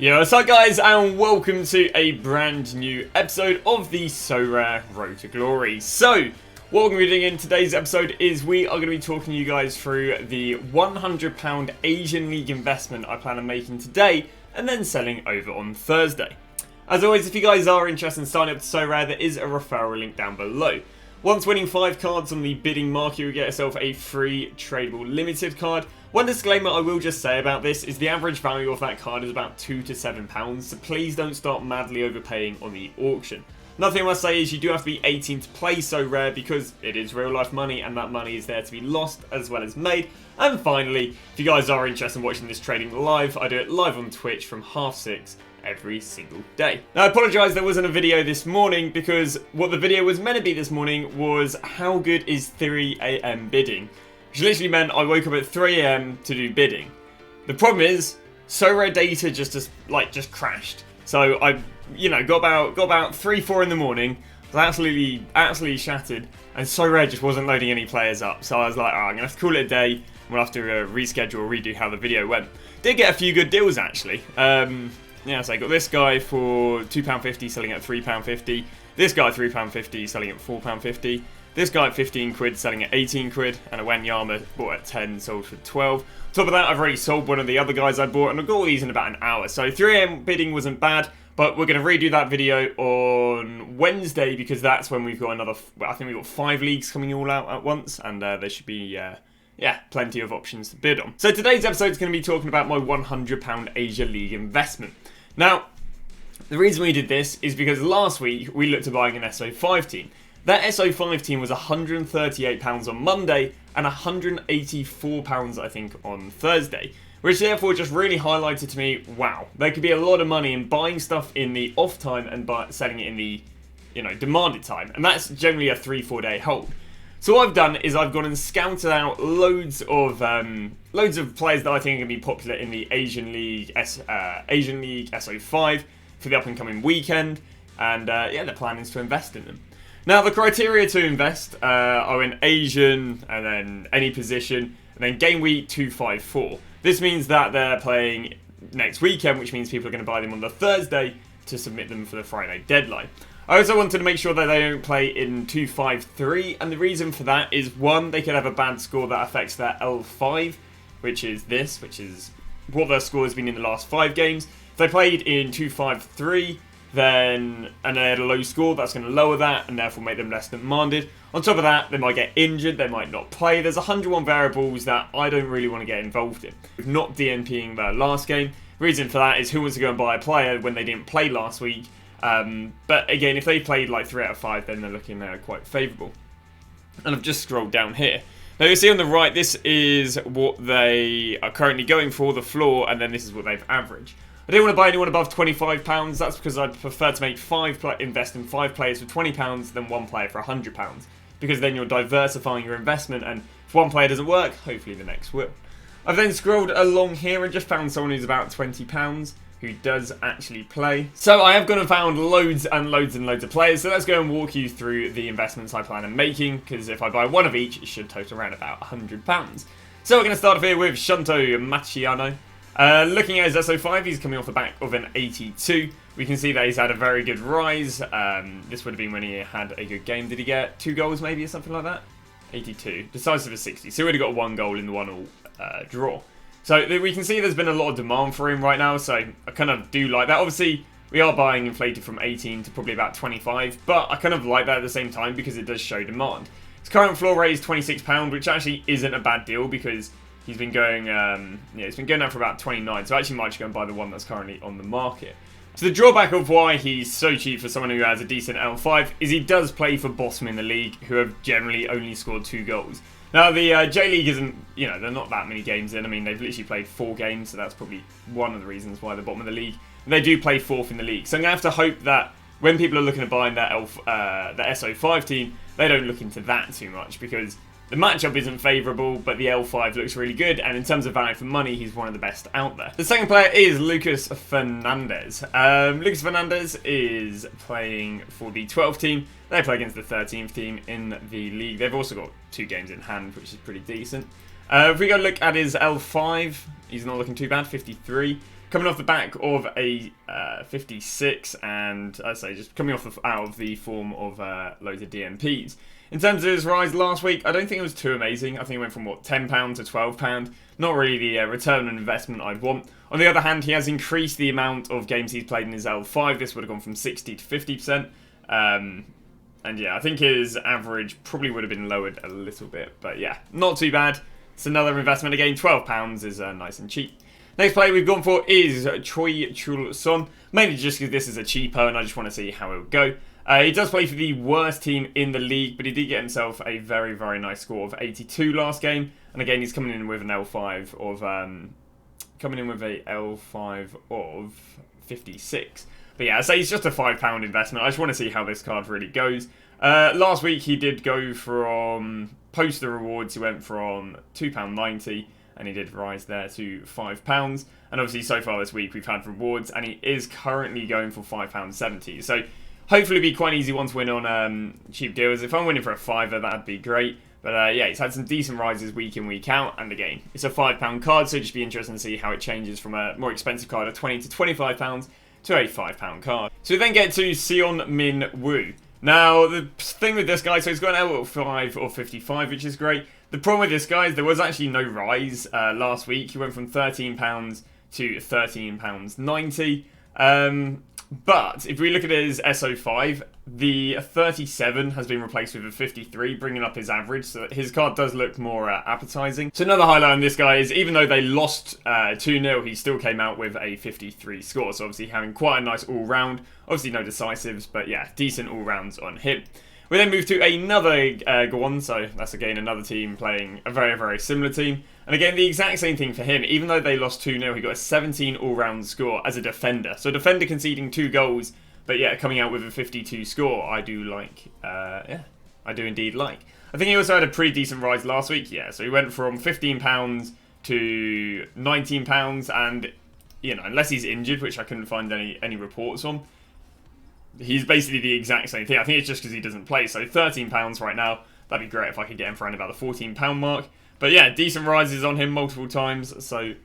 Yo, what's up guys, and welcome to a brand new episode of the SoRare Road to Glory. So, what we're going to be doing in today's episode is we are going to be talking you guys through the £100 Asian League investment I plan on making today, and then selling over on Thursday. As always, if you guys are interested in signing up to SoRare, there is a referral link down below. Once winning 5 cards on the bidding market, you get yourself a free tradable limited card. One disclaimer I will just say about this is the average value of that card is about £2 to £7, so please don't start madly overpaying on the auction. Another thing I must say is you do have to be 18 to play SoRare because it is real life money and that money is there to be lost as well as made. And finally, if you guys are interested in watching this trading live, I do it live on Twitch from 6:30 every single day. Now I apologise there wasn't a video this morning because what the video was meant to be this morning was how good is 3 AM bidding. Which literally meant I woke up at 3 AM to do bidding. The problem is, SoRare data just crashed. So I, got about 3-4 in the morning, was absolutely shattered, and SoRare just wasn't loading any players up. So I was like, I'm gonna have to call it a day. I'm gonna have to reschedule or redo how the video went. Did get a few good deals actually. So I got this guy for £2.50 selling at £3.50. This guy at £3.50 selling at £4.50. This guy at 15 quid selling at 18 quid, and a Wenyama bought at 10, sold for 12. On top of that, I've already sold one of the other guys I bought, and I got all these in about an hour. So 3 AM bidding wasn't bad, but we're going to redo that video on Wednesday because that's when we've got another, I think we've got 5 leagues coming all out at once, and there should be, plenty of options to bid on. So today's episode is going to be talking about my £100 Asia League investment. Now, the reason we did this is because last week we looked at buying an SO5 team. That SO5 team was £138 on Monday and £184 I think on Thursday, which therefore just really highlighted to me, wow, there could be a lot of money in buying stuff in the off time and selling it in the, demanded time, and that's generally a 3-4 day hold. So what I've done is I've gone and scouted out loads of players that I think are going to be popular in the Asian League SO5 for the up and coming weekend, and the plan is to invest in them. Now, the criteria to invest are in Asian, and then any position, and then game week 254. This means that they're playing next weekend, which means people are going to buy them on the Thursday to submit them for the Friday deadline. I also wanted to make sure that they don't play in 253, and the reason for that is, one, they could have a bad score that affects their L5, which is what their score has been in the last 5 games. If they played in 253, and they had a low score, that's going to lower that and therefore make them less demanded. On top of that, they might get injured, they might not play. There's 101 variables that I don't really want to get involved in. We've not DNPing their last game. The reason for that is who wants to go and buy a player when they didn't play last week. But again, if they played like 3 out of 5, then they're looking quite favourable. And I've just scrolled down here. Now you see on the right, this is what they are currently going for, the floor, and then this is what they've averaged. I don't want to buy anyone above £25. That's because I'd prefer to make invest in 5 players for £20 than 1 player for £100. Because then you're diversifying your investment, and if one player doesn't work, hopefully the next will. I've then scrolled along here and just found someone who's about £20 who does actually play. So I have gone and found loads and loads and loads of players. So let's go and walk you through the investments I plan on making, because if I buy one of each, it should total around about £100. So we're going to start off here with Shunto Machiano. Looking at his SO5, he's coming off the back of an 82. We can see that he's had a very good rise. This would have been when he had a good game. Did he get 2 goals maybe or something like that? 82. Decisive of 60. So he already got 1 goal in the 1-1 draw. So we can see there's been a lot of demand for him right now. So I kind of do like that. Obviously, we are buying inflated from 18 to probably about 25. But I kind of like that at the same time because it does show demand. His current floor rate is £26, which actually isn't a bad deal because he's been going, it's been going out for about 29, so I actually might just go and buy the one that's currently on the market. So the drawback of why he's so cheap for someone who has a decent L5 is he does play for Bosman in the league, who have generally only scored 2 goals. Now the J-League isn't, they're not that many games in. I mean, they've literally played 4 games, so that's probably one of the reasons why they're bottom of the league. And they do play 4th in the league, so I'm going to have to hope that when people are looking at buying that the SO5 team, they don't look into that too much because the matchup isn't favourable, but the L5 looks really good, and in terms of value for money, he's one of the best out there. The second player is Lucas Fernandez. Lucas Fernandez is playing for the 12th team. They play against the 13th team in the league. They've also got 2 games in hand, which is pretty decent. If we go look at his L5, he's not looking too bad, 53. coming off the back of a 56, and I say just coming off out of the form of loads of DMPs. In terms of his rise last week, I don't think it was too amazing. I think it went from, what, £10 to £12. Not really the return on investment I'd want. On the other hand, he has increased the amount of games he's played in his L5. This would have gone from 60 to 50%. And yeah, I think his average probably would have been lowered a little bit. But yeah, not too bad. It's another investment again. £12 is nice and cheap. Next player we've gone for is Choi Chul-son. Mainly just because this is a cheaper and I just want to see how it will go. He does play for the worst team in the league, but he did get himself a very, very nice score of 82 last game. And again, he's coming in with an L5 of 56. But yeah, I say he's just a £5 investment. I just want to see how this card really goes. Last week he did go from post the rewards. He went from £2.90 and he did rise there to £5. And obviously so far this week we've had rewards and he is currently going for £5.70. So hopefully it'll be quite an easy one to win on cheap deals. If I'm winning for a £5, that'd be great. But yeah, he's had some decent rises week in, week out. And again, it's a £5 card, so it'd just be interesting to see how it changes from a more expensive card of £20 to £25 to a £5 card. So we then get to Seon Min Woo. Now, the thing with this guy, so he's got an L5 of 55, which is great. The problem with this guy is there was actually no rise last week. He went from £13 to £13.90. But if we look at his SO5, the 37 has been replaced with a 53, bringing up his average, so his card does look more appetizing. So another highlight on this guy is even though they lost 2-0, he still came out with a 53 score, so obviously having quite a nice all-round. Obviously no decisives, but yeah, decent all-rounds on him. We then move to another Gwon, so that's again another team playing a very, very similar team. And again, the exact same thing for him. Even though they lost 2-0, he got a 17 all-round score as a defender. So a defender conceding 2 goals, but yeah, coming out with a 52 score, I do like. Yeah, I do indeed like. I think he also had a pretty decent rise last week, yeah. So he went from £15 to £19, and, you know, unless he's injured, which I couldn't find any reports on, he's basically the exact same thing. I think it's just because he doesn't play. So £13 right now. That'd be great if I could get him for around about the £14 mark. But yeah, decent rises on him multiple times. So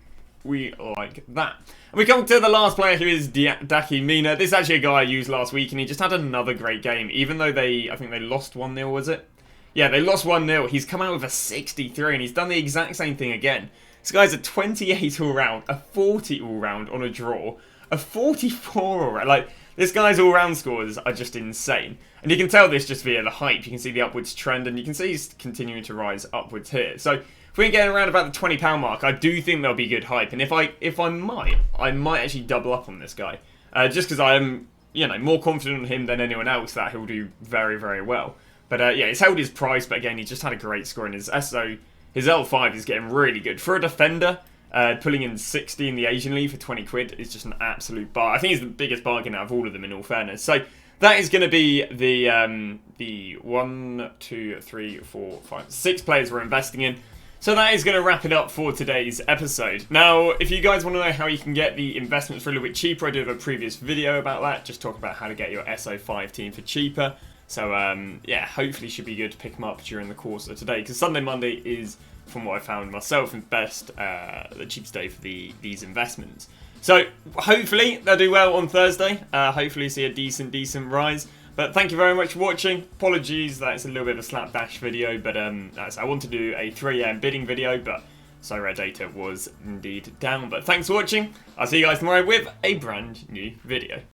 we like that. And we come to the last player, who is Daki Mina. This is actually a guy I used last week, and he just had another great game. Even though I think they lost 1-0, was it? Yeah, they lost 1-0. He's come out with a 63, and he's done the exact same thing again. This guy's a 28 all-round, a 40 all-round on a draw, a 44 all-round. Like, this guy's all-round scores are just insane. And you can tell this just via the hype. You can see the upwards trend, and you can see he's continuing to rise upwards here. So if we get around about the £20 mark, I do think there'll be good hype. And I might actually double up on this guy. Just because I am, you know, more confident in him than anyone else that he'll do very, very well. But yeah, he's held his price, but again, he just had a great score in his SO. His L5 is getting really good. For a defender, pulling in 60 in the Asian League for 20 quid is just an absolute bar. I think he's the biggest bargain out of all of them, in all fairness. So that is going to be the 1, 2, 3, 4, 5, 6 players we're investing in. So that is going to wrap it up for today's episode. Now, if you guys want to know how you can get the investments for a little bit cheaper, I did have a previous video about that. Just talk about how to get your SO5 team for cheaper. So yeah, hopefully should be good to pick them up during the course of today. Because Sunday, Monday is, from what I found myself, the cheapest day for these investments. So hopefully they'll do well on Thursday. Hopefully see a decent rise. But thank you very much for watching. Apologies that it's a little bit of a slapdash video, but I wanted to do a 3 AM bidding video, but SoRare data was indeed down. But thanks for watching. I'll see you guys tomorrow with a brand new video.